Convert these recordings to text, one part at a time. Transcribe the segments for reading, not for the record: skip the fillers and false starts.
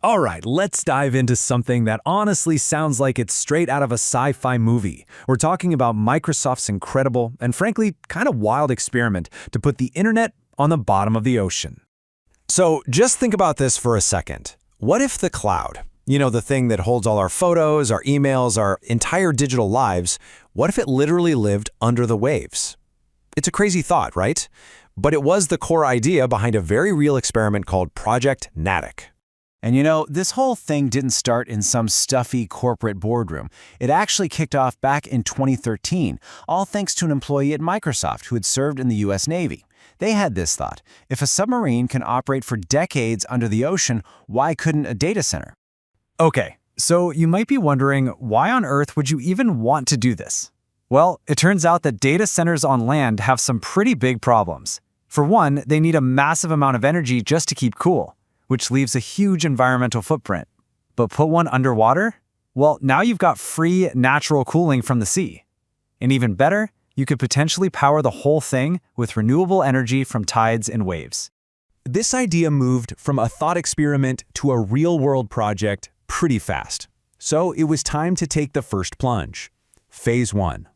All right, let's dive into something that honestly sounds like it's straight out of a sci-fi movie. We're talking about Microsoft's incredible and frankly kind of wild experiment to put the internet on the bottom of the ocean. So just think about this for a second. What if the cloud, the thing that holds all our photos, our emails, our entire digital lives, what if it literally lived under the waves? It's a crazy thought, right? But it was the core idea behind a very real experiment called Project Natick. And this whole thing didn't start in some stuffy corporate boardroom. It actually kicked off back in 2013, all thanks to an employee at Microsoft who had served in the US Navy. They had this thought: if a submarine can operate for decades under the ocean, why couldn't a data center? Okay, so you might be wondering, why on earth would you even want to do this? Well, it turns out that data centers on land have some pretty big problems. For one, they need a massive amount of energy just to keep cool, which leaves a huge environmental footprint. But put one underwater? Well, now you've got free, natural cooling from the sea. And even better, you could potentially power the whole thing with renewable energy from tides and waves. This idea moved from a thought experiment to a real-world project pretty fast. So it was time to take the first plunge. Phase 1.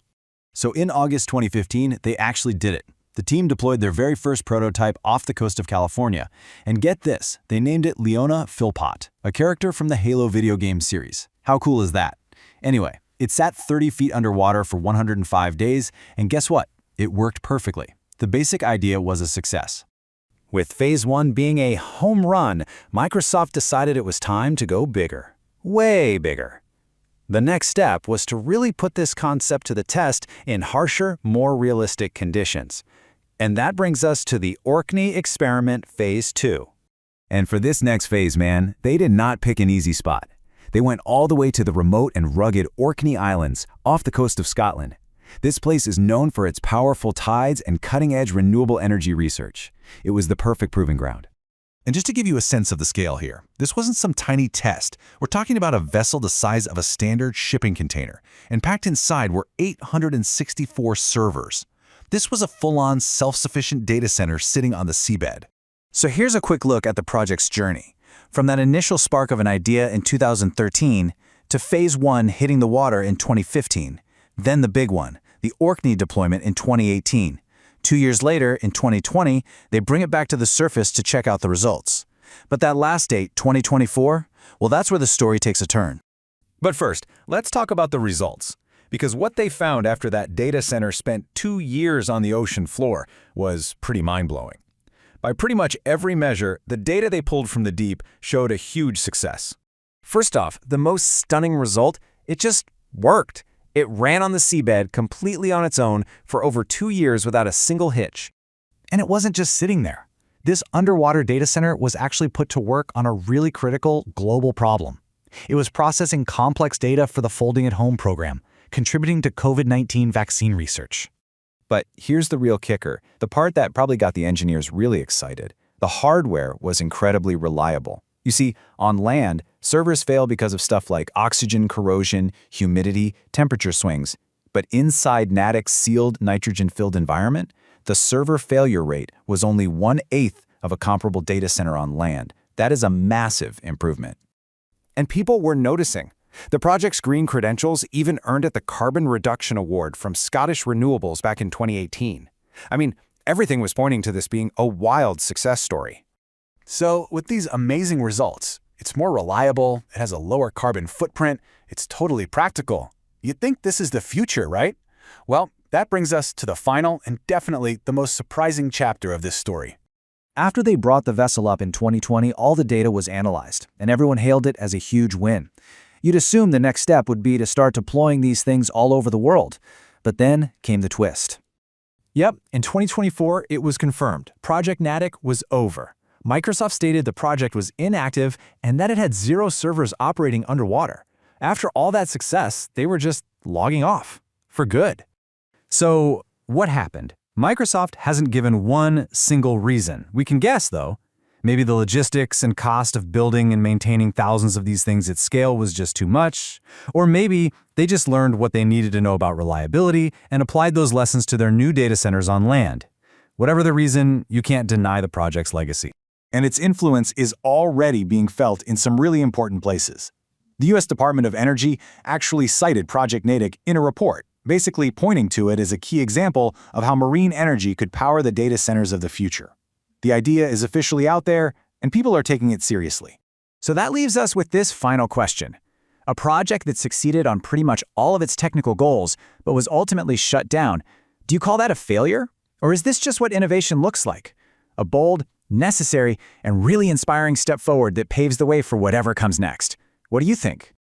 So in August 2015, they actually did it. The team deployed their very first prototype off the coast of California. And get this, they named it Leona Philpott, a character from the Halo video game series. How cool is that? Anyway, it sat 30 feet underwater for 105 days, and guess what? It worked perfectly. The basic idea was a success. With Phase 1 being a home run, Microsoft decided it was time to go bigger. Way bigger. The next step was to really put this concept to the test in harsher, more realistic conditions. And that brings us to the Orkney experiment Phase 2. And for this next phase, man, they did not pick an easy spot. They went all the way to the remote and rugged Orkney Islands off the coast of Scotland. This place is known for its powerful tides and cutting-edge renewable energy research. It was the perfect proving ground. And just to give you a sense of the scale here, this wasn't some tiny test. We're talking about a vessel the size of a standard shipping container, and packed inside were 864 servers. This was a full-on self-sufficient data center sitting on the seabed. So here's a quick look at the project's journey. From that initial spark of an idea in 2013 to Phase 1 hitting the water in 2015, then the big one, the Orkney deployment in 2018. 2 years later, in 2020, they bring it back to the surface to check out the results. But that last date, 2024, well, that's where the story takes a turn. But first, let's talk about the results. Because what they found after that data center spent 2 years on the ocean floor was pretty mind-blowing. By pretty much every measure, the data they pulled from the deep showed a huge success. First off, the most stunning result, it just worked. It ran on the seabed completely on its own for over 2 years without a single hitch. And it wasn't just sitting there. This underwater data center was actually put to work on a really critical global problem. It was processing complex data for the Folding at Home program, contributing to COVID-19 vaccine research. But here's the real kicker, the part that probably got the engineers really excited. The hardware was incredibly reliable. You see, on land, servers fail because of stuff like oxygen corrosion, humidity, temperature swings. But inside Natick's sealed, nitrogen-filled environment, the server failure rate was only 1/8 of a comparable data center on land. That is a massive improvement. And people were noticing. The project's green credentials even earned it the Carbon Reduction Award from Scottish Renewables back in 2018. I mean, everything was pointing to this being a wild success story. So, with these amazing results, it's more reliable, it has a lower carbon footprint, it's totally practical. You'd think this is the future, right? Well, that brings us to the final and definitely the most surprising chapter of this story. After they brought the vessel up in 2020, all the data was analyzed, and everyone hailed it as a huge win. You'd assume the next step would be to start deploying these things all over the world. But then came the twist. Yep, in 2024, it was confirmed. Project Natick was over. Microsoft stated the project was inactive and that it had 0 servers operating underwater. After all that success, they were just logging off. For good. So, what happened? Microsoft hasn't given one single reason. We can guess, though. Maybe the logistics and cost of building and maintaining thousands of these things at scale was just too much. Or maybe they just learned what they needed to know about reliability and applied those lessons to their new data centers on land. Whatever the reason, you can't deny the project's legacy. And its influence is already being felt in some really important places. The U.S. Department of Energy actually cited Project Natick in a report, basically pointing to it as a key example of how marine energy could power the data centers of the future. The idea is officially out there, and people are taking it seriously. So that leaves us with this final question. A project that succeeded on pretty much all of its technical goals, but was ultimately shut down. Do you call that a failure? Or is this just what innovation looks like? A bold, necessary, and really inspiring step forward that paves the way for whatever comes next. What do you think?